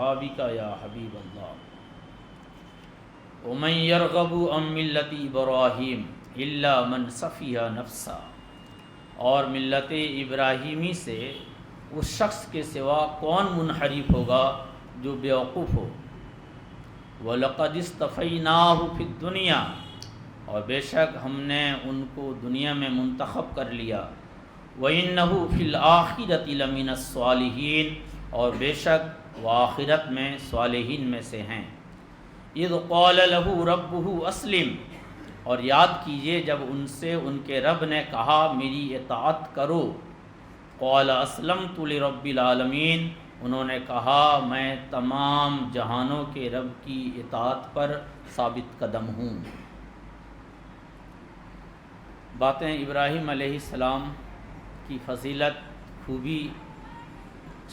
صحابک یا حبیب اللہ ومن یرغب عن ملت ابراہیم الا من صفیہ نفسا، اور ملت ابراہیمی سے اس شخص کے سوا کون منحرف ہوگا جو بیوقوف ہو۔ وَلَقَدِ اصْطَفَيْنَاهُ فِي الدُّنْيَا، اور بے شک ہم نے ان کو دنیا میں منتخب کر لیا۔ وَإِنَّهُ فِي الْآخِرَةِ لَمِنَ الصَّالِحِينَ، اور بے شک وہ آخرت میں صالحین میں سے ہیں۔ اِذْ قَالَ لَهُ رَبُّهُ أَسْلِمْ، اور یاد کیجئے جب ان سے ان کے رب نے کہا میری اطاعت کرو۔ قَالَ أَسْلَمْتُ لِرَبِّ الْعَالَمِينَ، انہوں نے کہا میں تمام جہانوں کے رب کی اطاعت پر ثابت قدم ہوں۔ باتیں ابراہیم علیہ السلام کی فضیلت، خوبی،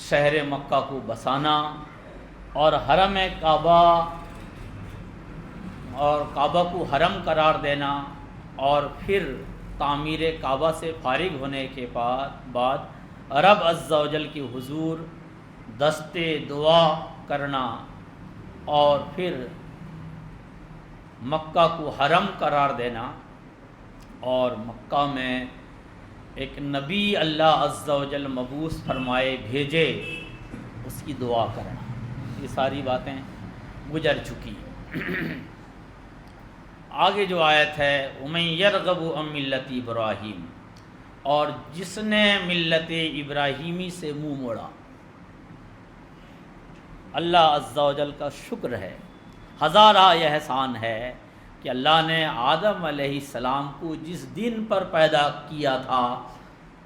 شہر مکہ کو بسانا اور حرم کعبہ اور کعبہ کو حرم قرار دینا، اور پھر تعمیر کعبہ سے فارغ ہونے کے بعد رب عز و جل کے حضور دست دعا کرنا، اور پھر مکہ کو حرم قرار دینا، اور مکہ میں ایک نبی اللہ عز و جل مبعوث فرمائے بھیجے، اس کی دعا کرنا، یہ ساری باتیں گزر چکی۔ آگے جو آیت ہے وَمَن يَرْغَبُ عَن مِّلَّةِ ابراہیم، اور جس نے ملت ابراہیمی سے منہ موڑا۔ اللہ عز و جل کا شکر ہے، ہزارہ احسان ہے کہ اللہ نے آدم علیہ السلام کو جس دن پر پیدا کیا تھا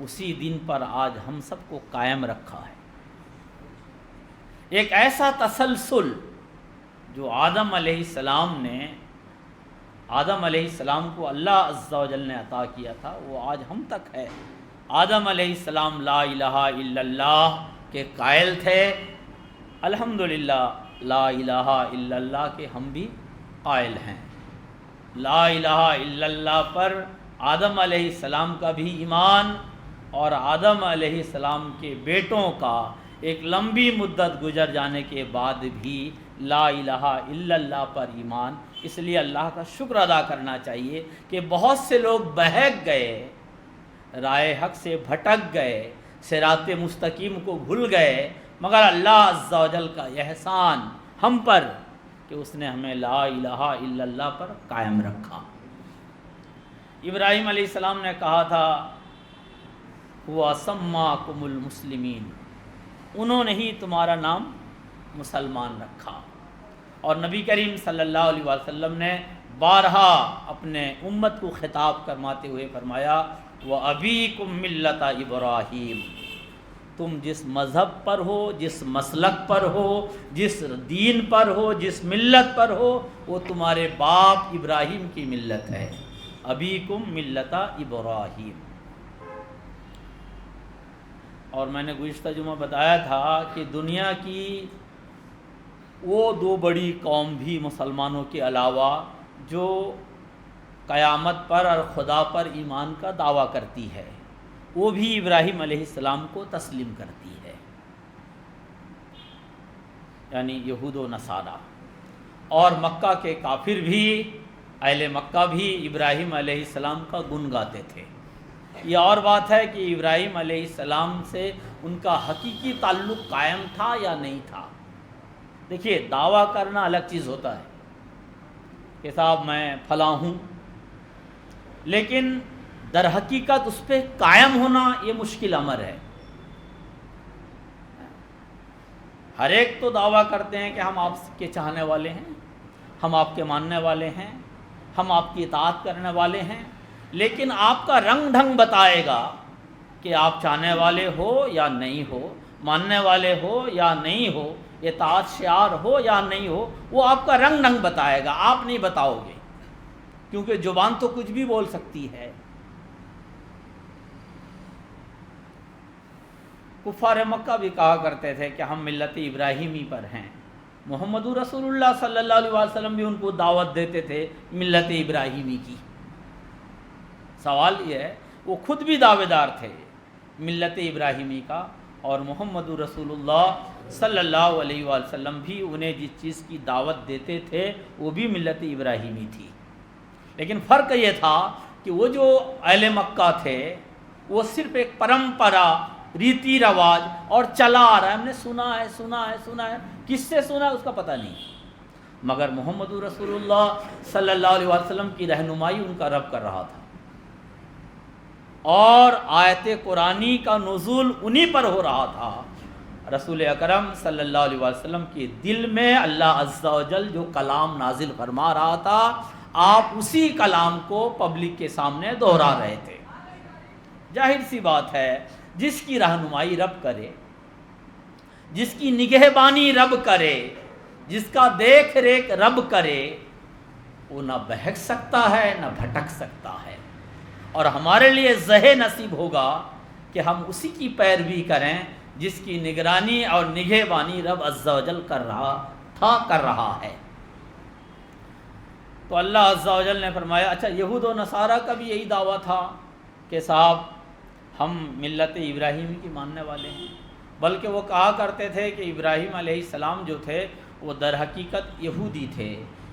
اسی دن پر آج ہم سب کو قائم رکھا ہے۔ ایک ایسا تسلسل جو آدم علیہ السلام کو اللہ عز و جل نے عطا کیا تھا وہ آج ہم تک ہے۔ آدم علیہ السلام لا الہ الا اللہ کے قائل تھے، الحمدللہ لا الہ الا اللہ کے ہم بھی قائل ہیں۔ لا الہ الا اللہ پر آدم علیہ السلام کا بھی ایمان، اور آدم علیہ السلام کے بیٹوں کا ایک لمبی مدت گزر جانے کے بعد بھی لا الہ الا اللہ پر ایمان۔ اس لیے اللہ کا شکر ادا کرنا چاہیے کہ بہت سے لوگ بہک گئے، رائے حق سے بھٹک گئے، صراط مستقیم کو بھول گئے، مگر اللہ عز و جل کا احسان ہم پر کہ اس نے ہمیں لا الہ الا اللہ پر قائم رکھا۔ ابراہیم علیہ السلام نے کہا تھا وَسَمَّاكُمُ الْمُسْلِمِينَ، انہوں نے ہی تمہارا نام مسلمان رکھا۔ اور نبی کریم صلی اللہ علیہ وسلم نے بارہا اپنے امت کو خطاب فرماتے ہوئے فرمایا وَأَبِيكُمْ مِلَّةَ إِبْرَاهِيمَ، تم جس مذہب پر ہو، جس مسلک پر ہو، جس دین پر ہو، جس ملت پر ہو، وہ تمہارے باپ ابراہیم کی ملت ہے۔ ابیکم ملت ابراہیم۔ اور میں نے گزشتہ جمعہ بتایا تھا کہ دنیا کی وہ دو بڑی قوم بھی مسلمانوں کے علاوہ جو قیامت پر اور خدا پر ایمان کا دعویٰ کرتی ہے، وہ بھی ابراہیم علیہ السلام کو تسلیم کرتی ہے، یعنی یہود و نصارہ۔ اور مکہ کے کافر بھی، اہل مکہ بھی ابراہیم علیہ السلام کا گن گاتے تھے۔ یہ اور بات ہے کہ ابراہیم علیہ السلام سے ان کا حقیقی تعلق قائم تھا یا نہیں تھا۔ دیکھیے دعویٰ کرنا الگ چیز ہوتا ہے کہ صاحب میں فلاں ہوں، لیکن در حقیقت اس پہ قائم ہونا یہ مشکل امر ہے۔ ہر ایک تو دعویٰ کرتے ہیں کہ ہم آپ کے چاہنے والے ہیں، ہم آپ کے ماننے والے ہیں، ہم آپ کی اطاعت کرنے والے ہیں، لیکن آپ کا رنگ ڈھنگ بتائے گا کہ آپ چاہنے والے ہو یا نہیں ہو، ماننے والے ہو یا نہیں ہو، اطاعت شعار ہو یا نہیں ہو، وہ آپ کا رنگ ڈھنگ بتائے گا، آپ نہیں بتاؤ گے، کیونکہ زبان تو کچھ بھی بول سکتی ہے۔ کفار مکہ بھی کہا کرتے تھے کہ ہم ملت ابراہیمی پر ہیں، محمد رسول اللہ صلی اللہ علیہ وسلم بھی ان کو دعوت دیتے تھے ملت ابراہیمی کی۔ سوال یہ ہے وہ خود بھی دعوے دار تھے ملت ابراہیمی کا، اور محمد رسول اللہ صلی اللہ علیہ وآلہ وسلم بھی انہیں جس چیز کی دعوت دیتے تھے وہ بھی ملت ابراہیمی تھی، لیکن فرق یہ تھا کہ وہ جو اہل مکہ تھے وہ صرف ایک پرمپرا، ریتی رواج اور چلا آ رہا ہے، ہم نے سنا ہے، کس سے سنا ہے اس کا پتہ نہیں، مگر محمد رسول اللہ صلی اللہ علیہ وسلم کی رہنمائی ان کا رب کر رہا تھا، اور آیت قرآنی کا نزول انہی پر ہو رہا تھا۔ رسول اکرم صلی اللہ علیہ وسلم کے دل میں اللہ عز و جل جو کلام نازل فرما رہا تھا، آپ اسی کلام کو پبلک کے سامنے دہرا رہے تھے۔ ظاہر سی بات ہے، جس کی رہنمائی رب کرے، جس کی نگہبانی رب کرے، جس کا دیکھ ریکھ رب کرے، وہ نہ بہک سکتا ہے نہ بھٹک سکتا ہے، اور ہمارے لیے زہ نصیب ہوگا کہ ہم اسی کی پیروی کریں جس کی نگرانی اور نگہبانی رب عز و جل کر رہا ہے۔ تو اللہ عز و جل نے فرمایا، اچھا یہود و نصارہ کا بھی یہی دعویٰ تھا کہ صاحب ہم ملت ابراہیم کی ماننے والے ہیں، بلکہ وہ کہا کرتے تھے کہ ابراہیم علیہ السلام جو تھے وہ در حقیقت یہودی تھے،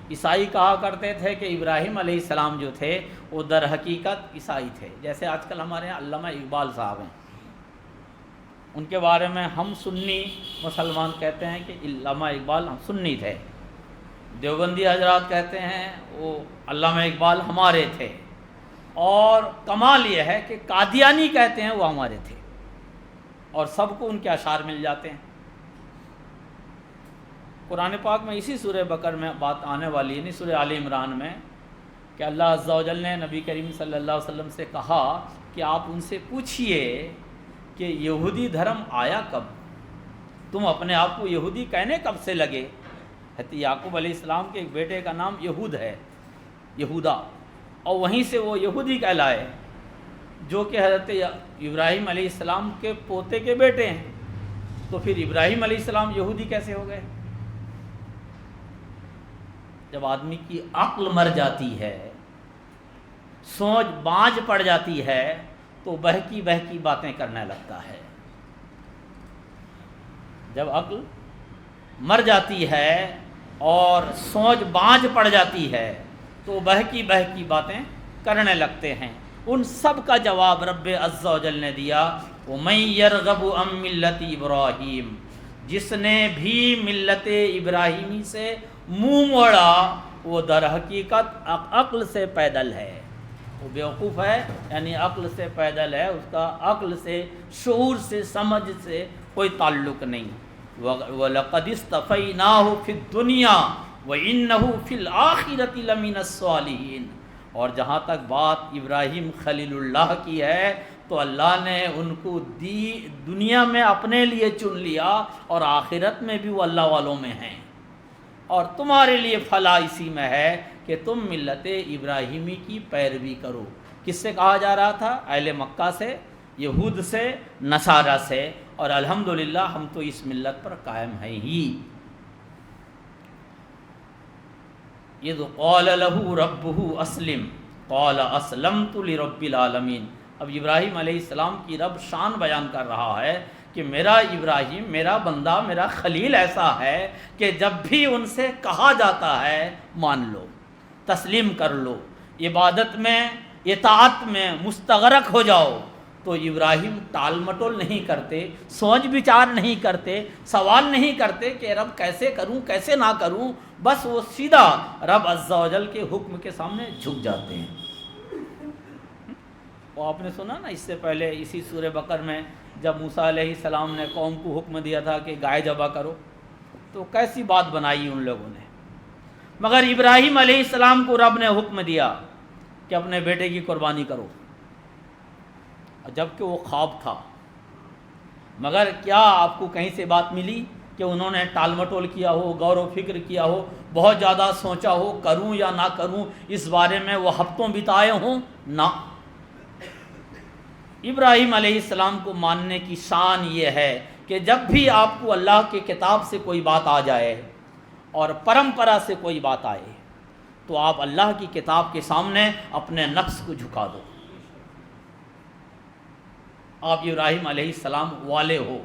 عیسائی کہا کرتے تھے کہ ابراہیم علیہ السلام جو تھے وہ در حقیقت عیسائی تھے۔ جیسے آج کل ہمارے یہاں علامہ اقبال صاحب ہیں، ان کے بارے میں ہم سنی مسلمان کہتے ہیں کہ علامہ اقبال ہم سنی تھے، دیوبندی حضرات کہتے ہیں وہ علامہ اقبال ہمارے تھے، اور کمال یہ ہے کہ قادیانی کہتے ہیں وہ ہمارے تھے، اور سب کو ان کے اشعار مل جاتے ہیں۔ قرآن پاک میں اسی سورہ بقرہ میں بات آنے والی ہے، سورہ آل عمران میں، کہ اللہ عز و جل نے نبی کریم صلی اللہ علیہ وسلم سے کہا کہ آپ ان سے پوچھئے کہ یہودی دھرم آیا کب، تم اپنے آپ کو یہودی کہنے کب سے لگے؟ حضرت یعقوب علیہ السلام کے ایک بیٹے کا نام یہود ہے، یہودا، اور وہیں سے وہ یہودی کہلائے، جو کہ حضرت ابراہیم علیہ السلام کے پوتے کے بیٹے ہیں، تو پھر ابراہیم علیہ السلام یہودی کیسے ہو گئے؟ جب آدمی کی عقل مر جاتی ہے، سوچ باج پڑ جاتی ہے، تو بہکی بہکی باتیں کرنے لگتا ہے۔ جب عقل مر جاتی ہے اور سوچ باج پڑ جاتی ہے تو بہکی بہکی باتیں کرنے لگتے ہیں۔ ان سب کا جواب رب عز و جل نے دیا، وَمَن يَرْغَبُ عَن مِّلَّةِ إِبْرَاهِيمَ، جس نے بھی ملت ابراہیمی سے منہ موڑا وہ در حقیقت عقل سے پیدل ہے، وہ بیوقوف ہے، یعنی عقل سے پیدل ہے، اس کا عقل سے، شعور سے، سمجھ سے کوئی تعلق نہیں۔ وَلَقَدِ اصْطَفَيْنَاهُ فِي الدُّنْيَا وَإِنَّهُ فِي الْآخِرَةِ لَمِنَ الصَّالِحِينَ، اور جہاں تک بات ابراہیم خلیل اللہ کی ہے تو اللہ نے ان کو دنیا میں اپنے لیے چن لیا، اور آخرت میں بھی وہ اللہ والوں میں ہیں، اور تمہارے لیے فلاح اسی میں ہے کہ تم ملت ابراہیمی کی پیروی کرو۔ کس سے کہا جا رہا تھا؟ اہل مکہ سے، یہود سے، نصارہ سے، اور الحمدللہ ہم تو اس ملت پر قائم ہیں ہی۔ اذ قال له ربه اسلم قال اسلمت لرب العالمین۔ اب ابراہیم علیہ السلام کی رب شان بیان کر رہا ہے کہ میرا ابراہیم، میرا بندہ، میرا خلیل ایسا ہے کہ جب بھی ان سے کہا جاتا ہے مان لو، تسلیم کر لو، عبادت میں، اطاعت میں مستغرق ہو جاؤ، تو ابراہیم ٹال مٹول نہیں کرتے، سوچ بچار نہیں کرتے، سوال نہیں کرتے کہ رب کیسے کروں کیسے نہ کروں، بس وہ سیدھا رب عز و جل کے حکم کے سامنے جھک جاتے ہیں۔ وہ آپ نے سنا نا اس سے پہلے اسی سورہ بقرہ میں، جب موسیٰ علیہ السلام نے قوم کو حکم دیا تھا کہ گائے ذبح کرو، تو کیسی بات بنائی ان لوگوں نے، مگر ابراہیم علیہ السلام کو رب نے حکم دیا کہ اپنے بیٹے کی قربانی کرو، جبکہ وہ خواب تھا۔ مگر کیا آپ کو کہیں سے بات ملی کہ انہوں نے ٹال مٹول کیا ہو، غور و فکر کیا ہو، بہت زیادہ سوچا ہو کروں یا نہ کروں، اس بارے میں وہ ہفتوں بتائے ہوں؟ نہ، ابراہیم علیہ السلام کو ماننے کی شان یہ ہے کہ جب بھی آپ کو اللہ کے کتاب سے کوئی بات آ جائے اور پرمپرا سے کوئی بات آئے تو آپ اللہ کی کتاب کے سامنے اپنے نفس کو جھکا دو۔ آپ ابراہیم علیہ السلام والے ہو،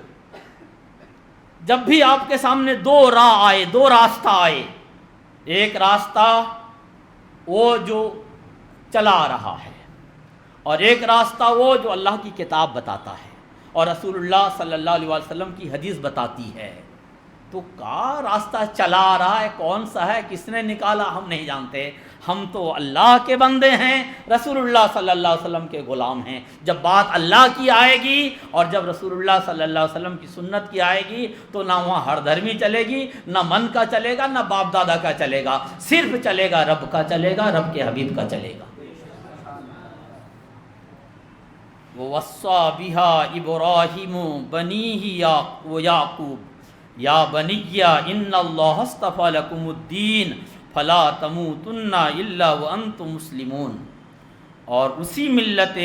جب بھی آپ کے سامنے دو راہ آئے، دو راستہ آئے، ایک راستہ وہ جو چلا آ رہا ہے، اور ایک راستہ وہ جو اللہ کی کتاب بتاتا ہے اور رسول اللہ صلی اللہ علیہ وسلم کی حدیث بتاتی ہے، تو کا راستہ چلا آ رہا ہے، کون سا ہے، کس نے نکالا، ہم نہیں جانتے۔ ہم تو اللہ کے بندے ہیں، رسول اللہ صلی اللہ علیہ وسلم کے غلام ہیں۔ جب بات اللہ کی آئے گی اور جب رسول اللہ صلی اللہ علیہ وسلم کی سنت کی آئے گی تو نہ وہاں ہر دھرمی چلے گی، نہ من کا چلے گا، نہ باپ دادا کا چلے گا، صرف چلے گا رب کا، چلے گا رب کے حبیب کا چلے گا۔ وَوَصَّى بِهَا إِبْرَاهِيمُ بَنِيهِ وَيَعْقُوبُ یا بنی ان اللہ اصطفیٰ لکم الدین فلا تموتن الا وانتم مسلمون۔ اور اسی ملت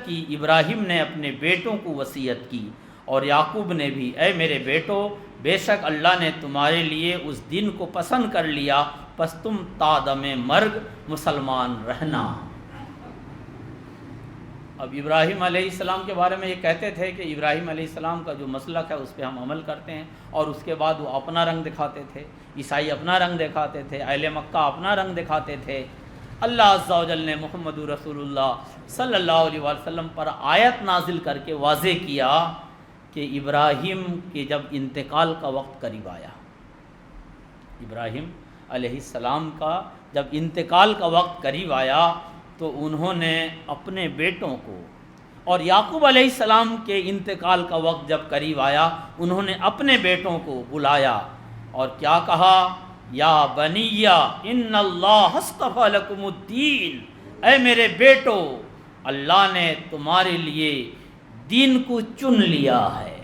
کی ابراہیم نے اپنے بیٹوں کو وصیت کی اور یعقوب نے بھی، اے میرے بیٹو، بے شک اللہ نے تمہارے لیے اس دن کو پسند کر لیا، پس تم تا دم مرگ مسلمان رہنا۔ اب ابراہیم علیہ السلام کے بارے میں یہ کہتے تھے کہ ابراہیم علیہ السلام کا جو مسلک ہے اس پہ ہم عمل کرتے ہیں، اور اس کے بعد وہ اپنا رنگ دکھاتے تھے، عیسائی اپنا رنگ دکھاتے تھے، اہل مکہ اپنا رنگ دکھاتے تھے۔ اللہ عز و جل نے محمد رسول اللہ صلی اللہ علیہ وسلم پر آیت نازل کر کے واضح کیا کہ ابراہیم کے جب انتقال کا وقت قریب آیا، ابراہیم علیہ السلام کا جب انتقال کا وقت قریب آیا تو انہوں نے اپنے بیٹوں کو، اور یعقوب علیہ السلام کے انتقال کا وقت جب قریب آیا انہوں نے اپنے بیٹوں کو بلایا اور کیا کہا، یا بنی ان اللہ اصطفیٰ لکم الدین، اے میرے بیٹو، اللہ نے تمہارے لیے دین کو چن لیا ہے۔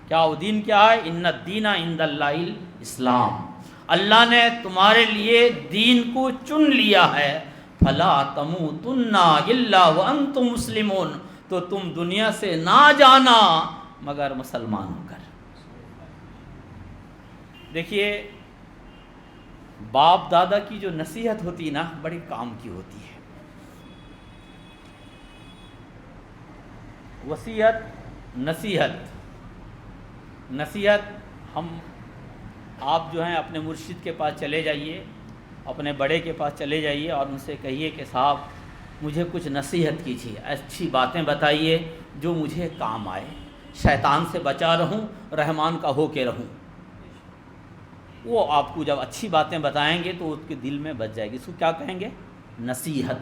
کیا وہ دین کیا ہے؟ ان الدین عند اللہ الاسلام، اللہ نے تمہارے لیے دین کو چن لیا ہے، فلا تموتن الا وانتم مسلمون، تو تم دنیا سے نہ جانا مگر مسلمان ہو کر۔ دیکھیے، باپ دادا کی جو نصیحت ہوتی نا، بڑی کام کی ہوتی ہے۔ وصیت، نصیحت ہم آپ جو ہیں اپنے مرشد کے پاس چلے جائیے، اپنے بڑے کے پاس چلے جائیے اور ان سے کہیے کہ صاحب مجھے کچھ نصیحت کیجیے، اچھی باتیں بتائیے جو مجھے کام آئے، شیطان سے بچا رہوں، رحمان کا ہو کے رہوں۔ وہ آپ کو جب اچھی باتیں بتائیں گے تو اس کے دل میں بچ جائے گی۔ اس کو کیا کہیں گے؟ نصیحت۔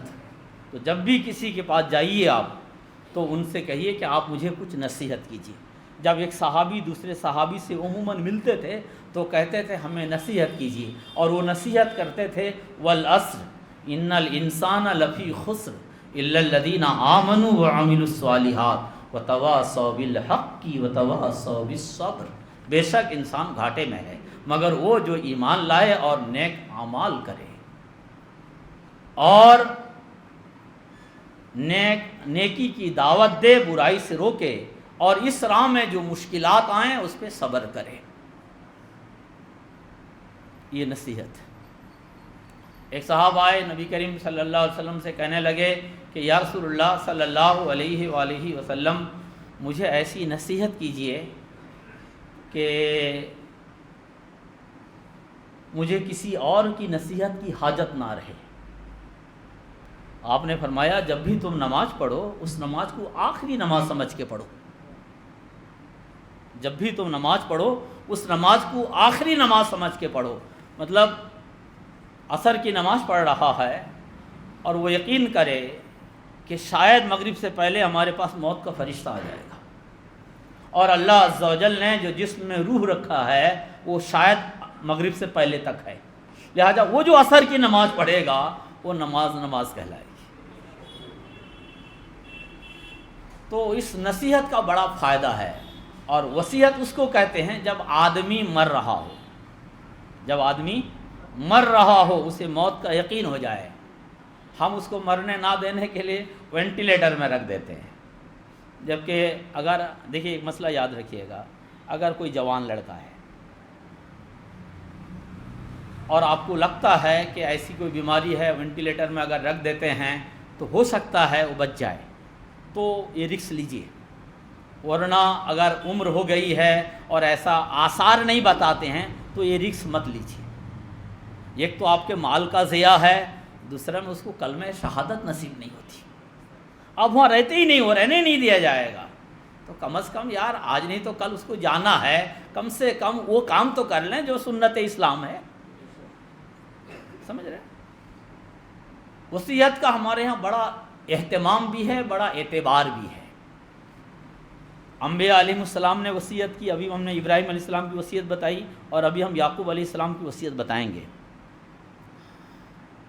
تو جب بھی کسی کے پاس جائیے آپ تو ان سے کہیے کہ آپ مجھے کچھ نصیحت کیجیے۔ جب ایک صحابی دوسرے صحابی سے عموماً ملتے تھے تو کہتے تھے ہمیں نصیحت کیجیے، اور وہ نصیحت کرتے تھے والعصر ان الانسان لفی خسر الا الذین آمنوا وعملوا الصالحات وتواصوا بالحق وتواصوا بالصبر، بے شک انسان گھاٹے میں ہے مگر وہ جو ایمان لائے اور نیک اعمال کرے اور نیکی کی دعوت دے، برائی سے روکے، اور اس راہ میں جو مشکلات آئیں اس پہ صبر کرے۔ یہ نصیحت۔ ایک صاحب آئے نبی کریم صلی اللہ علیہ وسلم سے کہنے لگے کہ یا رسول اللہ صلی اللہ علیہ وآلہ وسلم، مجھے ایسی نصیحت کیجئے کہ مجھے کسی اور کی نصیحت کی حاجت نہ رہے۔ آپ نے فرمایا جب بھی تم نماز پڑھو اس نماز کو آخری نماز سمجھ کے پڑھو، جب بھی تم نماز پڑھو اس نماز کو آخری نماز سمجھ کے پڑھو۔ مطلب عصر کی نماز پڑھ رہا ہے اور وہ یقین کرے کہ شاید مغرب سے پہلے ہمارے پاس موت کا فرشتہ آ جائے گا، اور اللہ عز و جل نے جو جسم میں روح رکھا ہے وہ شاید مغرب سے پہلے تک ہے، لہذا وہ جو عصر کی نماز پڑھے گا وہ نماز کہلائے گی۔ تو اس نصیحت کا بڑا فائدہ ہے، اور وصیت اس کو کہتے ہیں جب آدمی مر رہا ہو، جب آدمی مر رہا ہو، اسے موت کا یقین ہو جائے، ہم اس کو مرنے نہ دینے کے لیے وینٹیلیٹر میں رکھ دیتے ہیں۔ جبکہ اگر دیکھیے ایک مسئلہ یاد رکھیے گا، اگر کوئی جوان لڑکا ہے اور آپ کو لگتا ہے کہ ایسی کوئی بیماری ہے، وینٹیلیٹر میں اگر رکھ دیتے ہیں تو ہو سکتا ہے وہ بچ جائے، تو یہ رسک لیجئے، ورنہ اگر عمر ہو گئی ہے اور ایسا آثار نہیں بتاتے ہیں تو یہ رسک مت لیجیے. ایک تو آپ کے مال کا ضیاع ہے، دوسرا میں اس کو کلمہ شہادت نصیب نہیں ہوتی. اب وہاں رہتے ہی نہیں، وہ رہنے نہیں دیا جائے گا. تو کم از کم یار آج نہیں تو کل اس کو جانا ہے، کم سے کم وہ کام تو کر لیں جو سنت اسلام ہے. سمجھ رہے ہیں؟ وصیت کا ہمارے ہاں بڑا اہتمام بھی ہے، بڑا اعتبار بھی ہے. انبیاء علیہ السلام نے وصیت کی، ابھی ہم نے ابراہیم علیہ السلام کی وصیت بتائی، اور ابھی ہم یعقوب علیہ السلام کی وصیت بتائیں گے.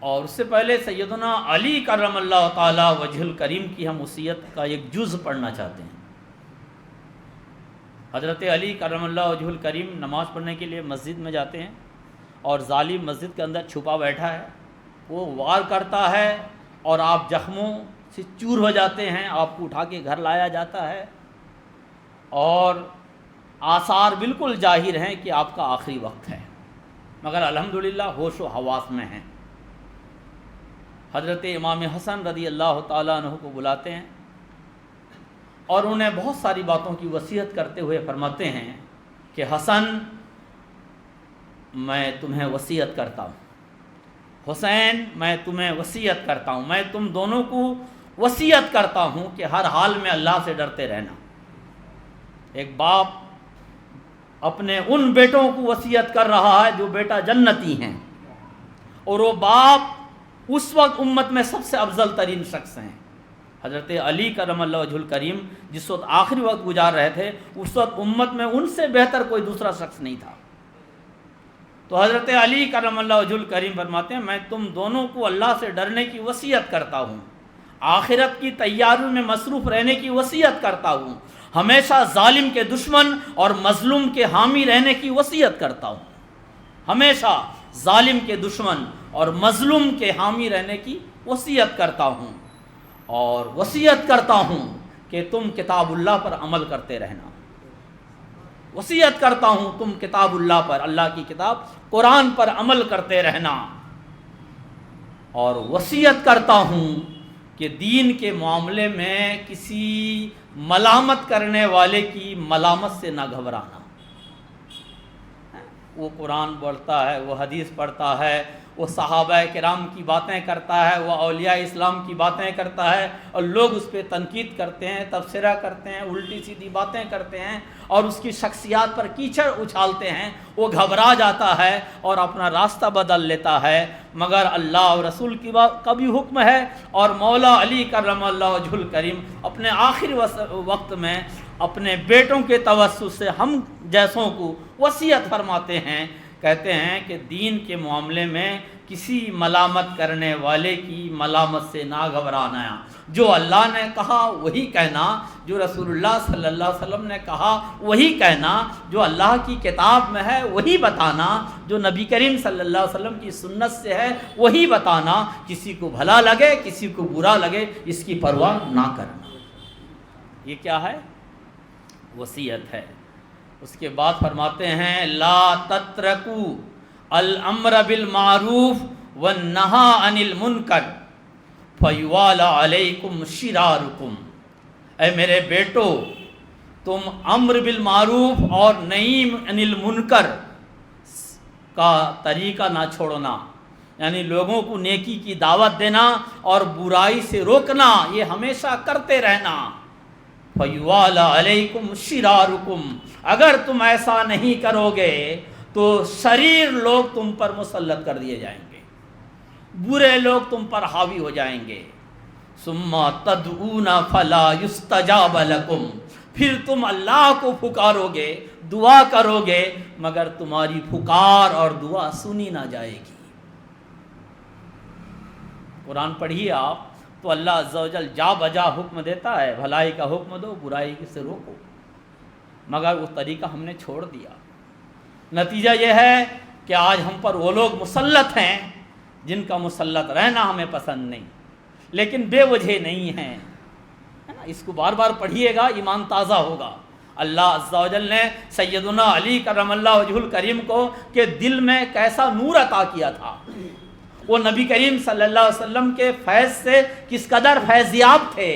اور اس سے پہلے سیدنا علی کرم اللہ تعالی وجہ الکریم کی ہم وصیت کا ایک جز پڑھنا چاہتے ہیں. حضرت علی کرم اللہ وجہ الکریم نماز پڑھنے کے لیے مسجد میں جاتے ہیں، اور ظالم مسجد کے اندر چھپا بیٹھا ہے. وہ وار کرتا ہے اور آپ زخموں سے چور ہو جاتے ہیں، آپ کو اٹھا کے گھر لایا جاتا ہے، اور آثار بالکل ظاہر ہیں کہ آپ کا آخری وقت ہے، مگر الحمدللہ ہوش و حواس میں ہیں. حضرت امام حسن رضی اللہ تعالیٰ عنہ کو بلاتے ہیں اور انہیں بہت ساری باتوں کی وصیت کرتے ہوئے فرماتے ہیں کہ حسن، میں تمہیں وصیت کرتا ہوں، حسین میں تمہیں وصیت کرتا ہوں، میں تم دونوں کو وصیت کرتا ہوں کہ ہر حال میں اللہ سے ڈرتے رہنا. ایک باپ اپنے ان بیٹوں کو وصیت کر رہا ہے جو بیٹا جنتی ہیں، اور وہ باپ اس وقت امت میں سب سے افضل ترین شخص ہیں. حضرت علی کرم اللہ وجہ الکریم جس وقت آخری وقت گزار رہے تھے، اس وقت امت میں ان سے بہتر کوئی دوسرا شخص نہیں تھا. تو حضرت علی کرم اللہ وجہ الکریم فرماتے ہیں میں تم دونوں کو اللہ سے ڈرنے کی وصیت کرتا ہوں، آخرت کی تیاریوں میں مصروف رہنے کی وصیت کرتا ہوں، ہمیشہ ظالم کے دشمن اور مظلوم کے حامی رہنے کی وصیت کرتا ہوں، ہمیشہ ظالم کے دشمن اور مظلوم کے حامی رہنے کی وصیت کرتا ہوں، اور وصیت کرتا ہوں کہ تم کتاب اللہ پر عمل کرتے رہنا. وصیت کرتا ہوں تم کتاب اللہ پر، اللہ کی کتاب قرآن پر عمل کرتے رہنا. اور وصیت کرتا ہوں کہ دین کے معاملے میں کسی ملامت کرنے والے کی ملامت سے نہ گھبرانا. وہ قرآن پڑھتا ہے، وہ حدیث پڑھتا ہے، وہ صحابہ کرام کی باتیں کرتا ہے، وہ اولیاء اسلام کی باتیں کرتا ہے، اور لوگ اس پہ تنقید کرتے ہیں، تبصرہ کرتے ہیں، الٹی سیدھی باتیں کرتے ہیں، اور اس کی شخصیات پر کیچڑ اچھالتے ہیں. وہ گھبرا جاتا ہے اور اپنا راستہ بدل لیتا ہے. مگر اللہ اور رسول کی کا بھی حکم ہے، اور مولا علی کرم اللہ وجہ الکریم اپنے آخری وقت میں اپنے بیٹوں کے توسط سے ہم جیسوں کو وصیت فرماتے ہیں، کہتے ہیں کہ دین کے معاملے میں کسی ملامت کرنے والے کی ملامت سے نہ گھبرانا. جو اللہ نے کہا وہی کہنا، جو رسول اللہ صلی اللہ علیہ وسلم نے کہا وہی کہنا، جو اللہ کی کتاب میں ہے وہی بتانا، جو نبی کریم صلی اللہ علیہ وسلم کی سنت سے ہے وہی بتانا. کسی کو بھلا لگے کسی کو برا لگے اس کی پرواہ نہ کرنا. یہ کیا ہے؟ وصیت ہے. اس کے بعد فرماتے ہیں لا تترکوا الامر بالمعروف والنہی عن المنکر فیوال علیکم شرارکم. اے میرے بیٹو، تم امر بالمعروف اور نہی عن المنکر کا طریقہ نہ چھوڑنا، یعنی لوگوں کو نیکی کی دعوت دینا اور برائی سے روکنا، یہ ہمیشہ کرتے رہنا. فیوال علیکم شرارکم، اگر تم ایسا نہیں کرو گے تو شریر لوگ تم پر مسلط کر دیے جائیں گے، برے لوگ تم پر حاوی ہو جائیں گے. ثم تدعون فلا یستجاب لکم، پھر تم اللہ کو پکارو گے، دعا کرو گے، مگر تمہاری پکار اور دعا سنی نہ جائے گی. قرآن پڑھیے آپ تو اللہ عز و جل جا بجا حکم دیتا ہے، بھلائی کا حکم دو، برائی سے روکو، مگر وہ طریقہ ہم نے چھوڑ دیا. نتیجہ یہ ہے کہ آج ہم پر وہ لوگ مسلط ہیں جن کا مسلط رہنا ہمیں پسند نہیں، لیکن بے وجہ نہیں ہیں. اس کو بار بار پڑھیے گا، ایمان تازہ ہوگا. اللہ عز و جل نے سیدنا علی کرم اللہ وجہ الکریم کو کہ دل میں کیسا نور عطا کیا تھا. وہ نبی کریم صلی اللہ علیہ وسلم کے فیض سے کس قدر فیضیاب تھے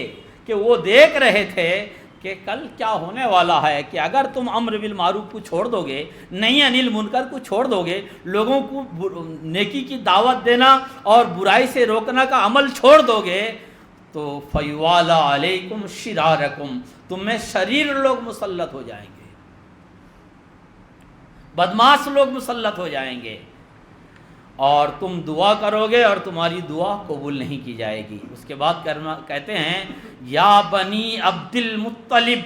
کہ وہ دیکھ رہے تھے کہ کل کیا ہونے والا ہے کہ اگر تم امر بالمعروف کو چھوڑ دو گے، نہی عن المنکر کو چھوڑ دو گے، لوگوں کو نیکی کی دعوت دینا اور برائی سے روکنا کا عمل چھوڑ دو گے، تو فیوالا علیکم شرارکم، تم میں شریر لوگ مسلط ہو جائیں گے، بدمعاش لوگ مسلط ہو جائیں گے، اور تم دعا کرو گے اور تمہاری دعا قبول نہیں کی جائے گی۔ اس کے بعد کہتے ہیں یا بنی عبد المطلب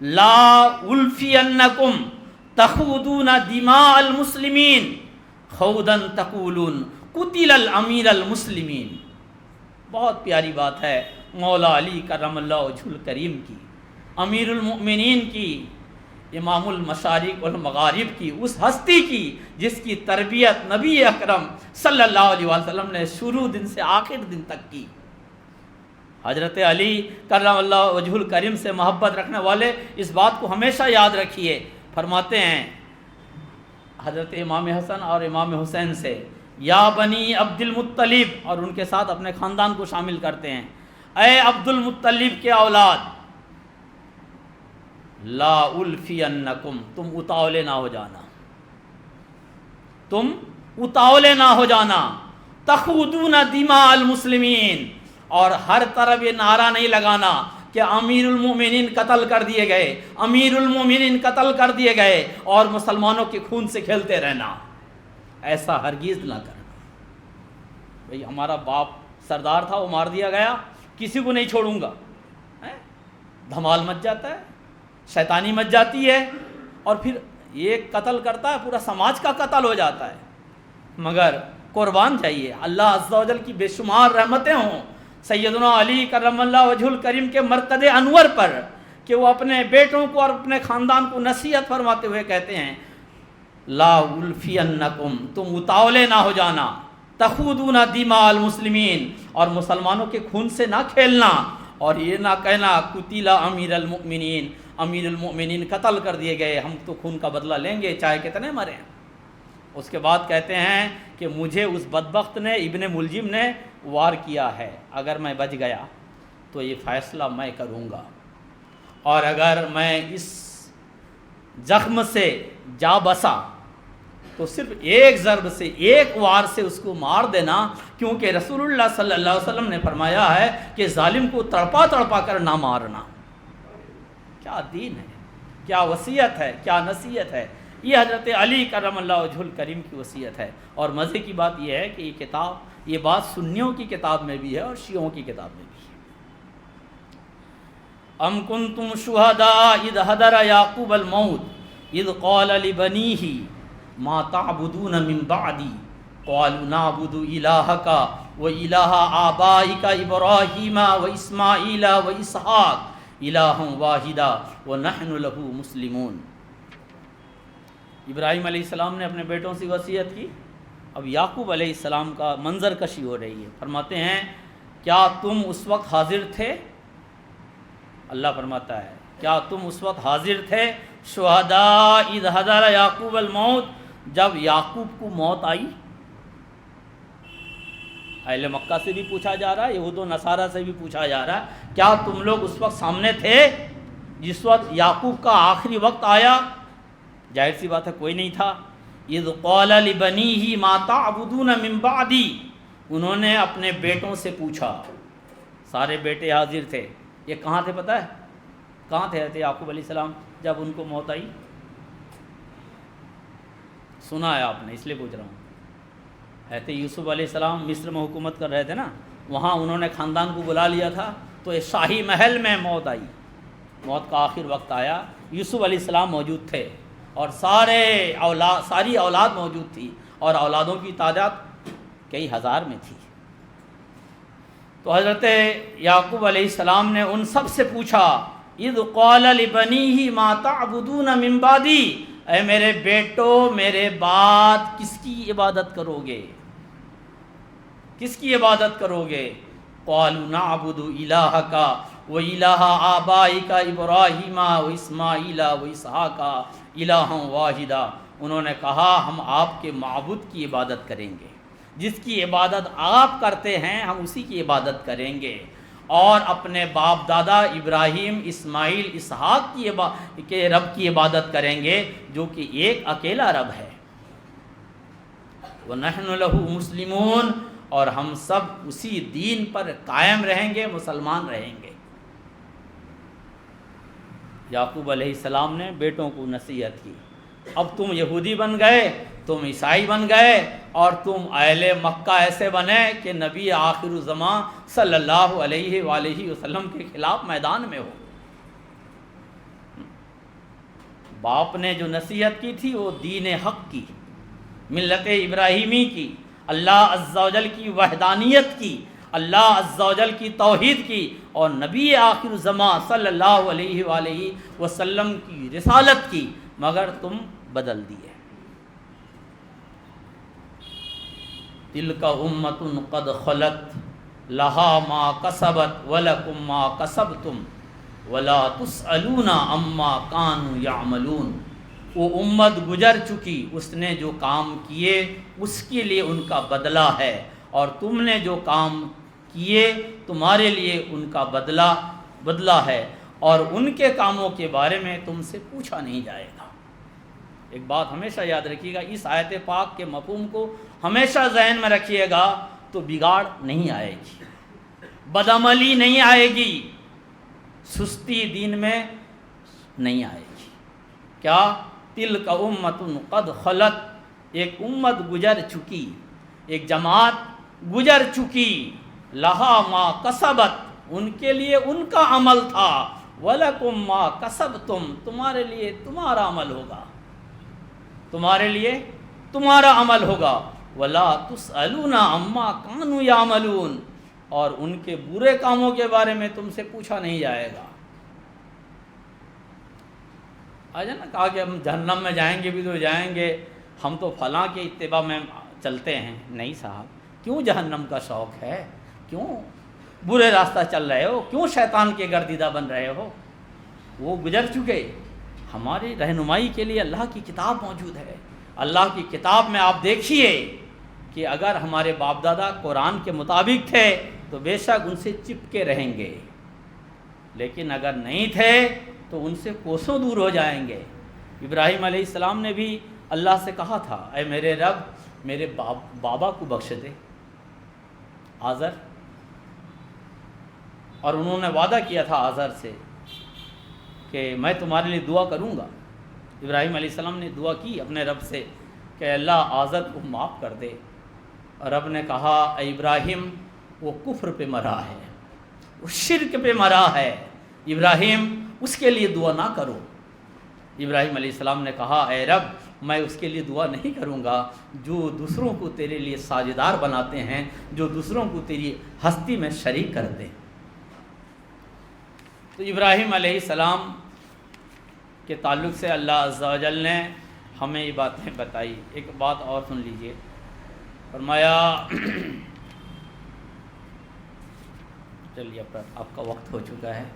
لا الفینکم تخوضون دماء المسلمین خوضا تقولون قتل الامیر المسلمین۔ بہت پیاری بات ہے مولا علی کرم اللہ وجہ الکریم کی، امیر المؤمنین کی، امام المشارق والمغارب کی، اس ہستی کی جس کی تربیت نبی اکرم صلی اللہ علیہ وسلم نے شروع دن سے آخر دن تک کی۔ حضرت علی کرم اللہ وجہ الکریم سے محبت رکھنے والے اس بات کو ہمیشہ یاد رکھیے۔ فرماتے ہیں حضرت امام حسن اور امام حسین سے یا بنی عبد المطلب، اور ان کے ساتھ اپنے خاندان کو شامل کرتے ہیں، اے عبد المطلب کے اولاد، لا الفینکم، تم اتاولے نہ ہو جانا، تم اتاولے نہ ہو جانا، تخوضون دماء المسلمین، اور ہر طرف یہ نعرہ نہیں لگانا کہ امیر المومنین قتل کر دیے گئے، امیر المومنین قتل کر دیے گئے، اور مسلمانوں کے خون سے کھیلتے رہنا، ایسا ہرگز نہ کرنا۔ بھئی ہمارا باپ سردار تھا، وہ مار دیا گیا، کسی کو نہیں چھوڑوں گا، دھمال مچ جاتا ہے، شیطانی مچ جاتی ہے، اور پھر ایک قتل کرتا ہے پورا سماج کا قتل ہو جاتا ہے۔ مگر قربان جائیے اللہ عز و جل کی بے شمار رحمتیں ہوں سیدنا علی کرم اللہ وجہ الکریم کے مرقد انور پر کہ وہ اپنے بیٹوں کو اور اپنے خاندان کو نصیحت فرماتے ہوئے کہتے ہیں لا الفینکم، تم اتاولے نہ ہو جانا، تخوضون دماء المسلمین، اور مسلمانوں کے خون سے نہ کھیلنا، اور یہ نہ کہنا قتل امیر المؤمنین، امیر المؤمنین قتل کر دیے گئے، ہم تو خون کا بدلہ لیں گے چاہے کتنے مریں۔ اس کے بعد کہتے ہیں کہ مجھے اس بدبخت نے، ابن ملجم نے وار کیا ہے، اگر میں بچ گیا تو یہ فیصلہ میں کروں گا، اور اگر میں اس زخم سے جا بسا تو صرف ایک ضرب سے، ایک وار سے اس کو مار دینا، کیونکہ رسول اللہ صلی اللہ علیہ وسلم نے فرمایا ہے کہ ظالم کو تڑپا تڑپا کر نہ مارنا۔ کیا دین ہے، کیا وصیت ہے، کیا نصیحت ہے، یہ حضرت علی کرم اللہ وجہ الکریم کی وصیت ہے۔ اور مزے کی بات یہ ہے کہ یہ کتاب، یہ بات سنیوں کی کتاب میں بھی ہے اور شیعوں کی کتاب میں بھی ہے۔ ام کنتم شہداء اذ حضر یعقوب الموت اذ قال لبنیہ ما تعبدون من بعدی قالوا نعبد الہک و الہ آبائک ابراہیم و اسماعیل و اسحاق الہا واحدا ونحن لہ مسلمون۔ ابراہیم علیہ السلام نے اپنے بیٹوں سے وصیت کی، اب یعقوب علیہ السلام کا منظر کشی ہو رہی ہے۔ فرماتے ہیں کیا تم اس وقت حاضر تھے؟ اللہ فرماتا ہے کیا تم اس وقت حاضر تھے؟ شہداء اذ حضر یعقوب الموت، جب یعقوب کو موت آئی۔ اہل مکہ سے بھی پوچھا جا رہا ہے، یہود و نصارہ سے بھی پوچھا جا رہا ہے، کیا تم لوگ اس وقت سامنے تھے جس وقت یعقوب کا آخری وقت آیا؟ ظاہر سی بات ہے کوئی نہیں تھا۔ اذ قال لبنیہ ما تعبدون من بعدی، انہوں نے اپنے بیٹوں سے پوچھا، سارے بیٹے حاضر تھے۔ یہ کہاں تھے پتہ ہے؟ کہاں تھے حضرت یعقوب علیہ السلام جب ان کو موت آئی؟ سنا ہے آپ نے، اس لیے پوچھ رہا ہوں۔ حضرت یوسف علیہ السلام مصر میں حکومت کر رہے تھے نا، وہاں انہوں نے خاندان کو بلا لیا تھا، تو ایک شاہی محل میں موت آئی، موت کا آخر وقت آیا، یوسف علیہ السلام موجود تھے، اور ساری اولاد موجود تھی، اور اولادوں کی تعداد کئی ہزار میں تھی۔ تو حضرت یعقوب علیہ السلام نے ان سب سے پوچھا اذ قال لبنیہ ما تعبدون من بعدی، اے میرے بیٹو میرے بعد کس کی عبادت کرو گے؟ کس کی عبادت کرو گے؟ قالوا نعبد الہک و الہ آبائک ابراہیم و اسماعیل و اسحاق الہا واحدا، انہوں نے کہا ہم آپ کے معبود کی عبادت کریں گے، جس کی عبادت آپ کرتے ہیں ہم اسی کی عبادت کریں گے، اور اپنے باپ دادا ابراہیم اسماعیل اسحاق کے رب کی عبادت کریں گے جو کہ ایک اکیلا رب ہے۔ وَنَحْنُ لَهُ مُسْلِمُونَ، اور ہم سب اسی دین پر قائم رہیں گے، مسلمان رہیں گے۔ یعقوب علیہ السلام نے بیٹوں کو نصیحت کی، اب تم یہودی بن گئے، تم عیسائی بن گئے، اور تم اہل مکہ ایسے بنے کہ نبی آخر الزمان صلی اللہ علیہ وآلہ وسلم کے خلاف میدان میں ہو۔ باپ نے جو نصیحت کی تھی وہ دین حق کی، ملت ابراہیمی کی، اللہ عز و جل کی وحدانیت کی، اللہ عز و جل کی توحید کی، اور نبی آخر الزمان صلی اللہ علیہ وآلہ وسلم کی رسالت کی، مگر تم بدل دیے۔ تلک امۃ قد خلت لہا ما کسبت ولکم ما کسبتم ولا تسألون عما کانوا یعملون۔ وہ امت گزر چکی، اس نے جو کام کیے اس کے لیے ان کا بدلہ ہے، اور تم نے جو کام کیے تمہارے لیے ان کا بدلہ ہے، اور ان کے کاموں کے بارے میں تم سے پوچھا نہیں جائے گا۔ ایک بات ہمیشہ یاد رکھیے گا، اس آیت پاک کے مفہوم کو ہمیشہ ذہن میں رکھیے گا تو بگاڑ نہیں آئے گی، بدعملی نہیں آئے گی، سستی دین میں نہیں آئے گی۔ کیا؟ تلک امۃ قد خلت، ایک امت گزر چکی، ایک جماعت گزر چکی، لہا ما کسبت، ان کے لیے ان کا عمل تھا، ولکم ما کسبتم، تمہارے لیے تمہارا عمل ہوگا، تمہارے لیے تمہارا عمل ہوگا، ولا تسألون عما کانوا یعملون، اور ان کے برے کاموں کے بارے میں تم سے پوچھا نہیں جائے گا۔ آج نا کہا کہ ہم جہنم میں جائیں گے بھی تو جائیں گے، ہم تو فلاں کے اتباع میں چلتے ہیں۔ نہیں صاحب، کیوں جہنم کا شوق ہے؟ کیوں برے راستہ چل رہے ہو؟ کیوں شیطان کے گردیدہ بن رہے ہو؟ وہ گزر چکے۔ ہماری رہنمائی کے لیے اللہ کی کتاب موجود ہے۔ اللہ کی کتاب میں آپ دیکھیے کہ اگر ہمارے باپ دادا قرآن کے مطابق تھے تو بے شک ان سے چپکے رہیں گے، لیکن اگر نہیں تھے تو ان سے کوسوں دور ہو جائیں گے۔ ابراہیم علیہ السلام نے بھی اللہ سے کہا تھا، اے میرے رب میرے بابا کو بخش دے، آزر، اور انہوں نے وعدہ کیا تھا آزر سے کہ میں تمہارے لیے دعا کروں گا۔ ابراہیم علیہ السلام نے دعا کی اپنے رب سے کہ اللہ آزر کو معاف کر دے، اور رب نے کہا اے ابراہیم وہ کفر پہ مرا ہے، وہ شرک پہ مرا ہے، ابراہیم اس کے لیے دعا نہ کرو۔ ابراہیم علیہ السلام نے کہا اے رب میں اس کے لیے دعا نہیں کروں گا جو دوسروں کو تیرے لیے ساجدار بناتے ہیں، جو دوسروں کو تیری ہستی میں شریک کرتے ہیں۔ تو ابراہیم علیہ السلام کے تعلق سے اللہ عز و جل نے ہمیں یہ باتیں بتائی۔ ایک بات اور سن لیجئے، فرمایا چلیے اب آپ کا وقت ہو چکا ہے،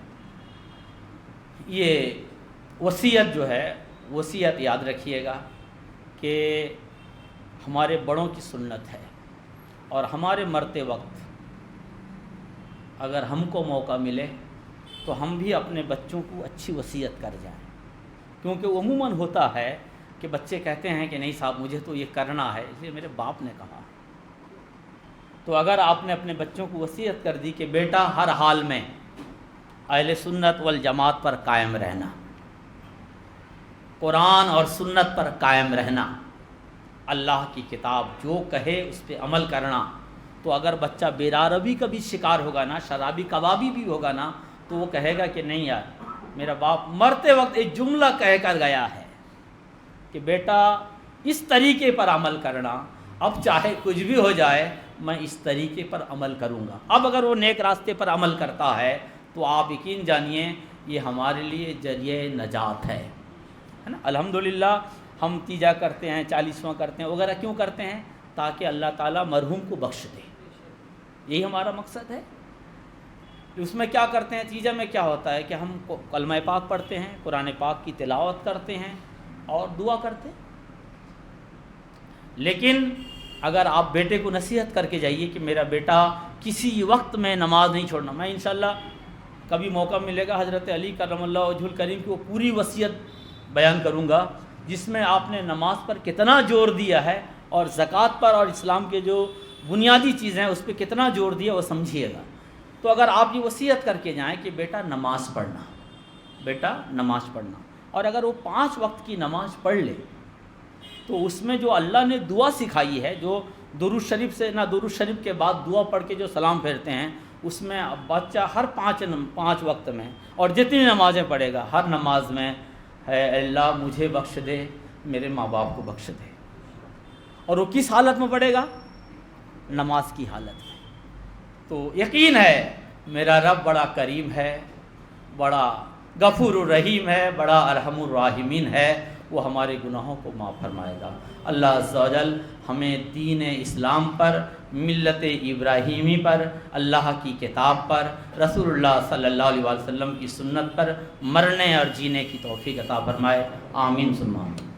یہ وصیت جو ہے، وصیت یاد رکھیے گا کہ ہمارے بڑوں کی سنت ہے، اور ہمارے مرتے وقت اگر ہم کو موقع ملے تو ہم بھی اپنے بچوں کو اچھی وصیت کر جائیں، کیونکہ عموماً ہوتا ہے کہ بچے کہتے ہیں کہ نہیں صاحب مجھے تو یہ کرنا ہے، اس لیے میرے باپ نے کہا۔ تو اگر آپ نے اپنے بچوں کو وصیت کر دی کہ بیٹا ہر حال میں اہل سنت والجماعت پر قائم رہنا، قرآن اور سنت پر قائم رہنا، اللہ کی کتاب جو کہے اس پہ عمل کرنا، تو اگر بچہ بیراروی کا بھی شکار ہوگا نا، شرابی کبابی بھی ہوگا نا، تو وہ کہے گا کہ نہیں یار میرا باپ مرتے وقت ایک جملہ کہہ کر گیا ہے کہ بیٹا اس طریقے پر عمل کرنا، اب چاہے کچھ بھی ہو جائے میں اس طریقے پر عمل کروں گا۔ اب اگر وہ نیک راستے پر عمل کرتا ہے تو آپ یقین جانیے یہ ہمارے لیے ذریعہ نجات ہے نا۔ الحمدللہ ہم تیجا کرتے ہیں، 40واں کرتے ہیں وغیرہ، کیوں کرتے ہیں؟ تاکہ اللہ تعالیٰ مرحوم کو بخش دے، یہی ہمارا مقصد ہے۔ اس میں کیا کرتے ہیں؟ تیجا میں کیا ہوتا ہے کہ ہم کلمہ پاک پڑھتے ہیں، قرآن پاک کی تلاوت کرتے ہیں اور دعا کرتے ہیں۔ لیکن اگر آپ بیٹے کو نصیحت کر کے جائیے کہ میرا بیٹا کسی وقت میں نماز نہیں چھوڑنا. میں انشاءاللہ کبھی موقع ملے گا حضرت علی کرم اللہ وجہ الکریم کی وہ پوری وصیت بیان کروں گا جس میں آپ نے نماز پر کتنا زور دیا ہے اور زکوٰۃ پر اور اسلام کے جو بنیادی چیزیں ہیں اس پہ کتنا زور دیا وہ سمجھیے گا. تو اگر آپ یہ وصیت کر کے جائیں کہ بیٹا نماز پڑھنا، بیٹا نماز پڑھنا، اور اگر وہ 5 وقت کی نماز پڑھ لے تو اس میں جو اللہ نے دعا سکھائی ہے، جو درود شریف سے نہ درود شریف کے بعد دعا پڑھ کے جو سلام پھیرتے ہیں، اس میں بچہ ہر 5 وقت میں اور جتنی نمازیں پڑھے گا ہر نماز میں ہے اللہ مجھے بخش دے، میرے ماں باپ کو بخش دے. اور وہ کس حالت میں پڑھے گا؟ نماز کی حالت میں. تو یقین ہے میرا رب بڑا کریم ہے، بڑا غفور الرحیم ہے، بڑا ارحم الراحمین ہے، وہ ہمارے گناہوں کو معاف فرمائے گا. اللہ عز و جل ہمیں دین اسلام پر، ملت ابراہیمی پر، اللہ کی کتاب پر، رسول اللہ صلی اللہ علیہ وسلم کی سنت پر مرنے اور جینے کی توفیق عطا فرمائے. آمین ثم آمین.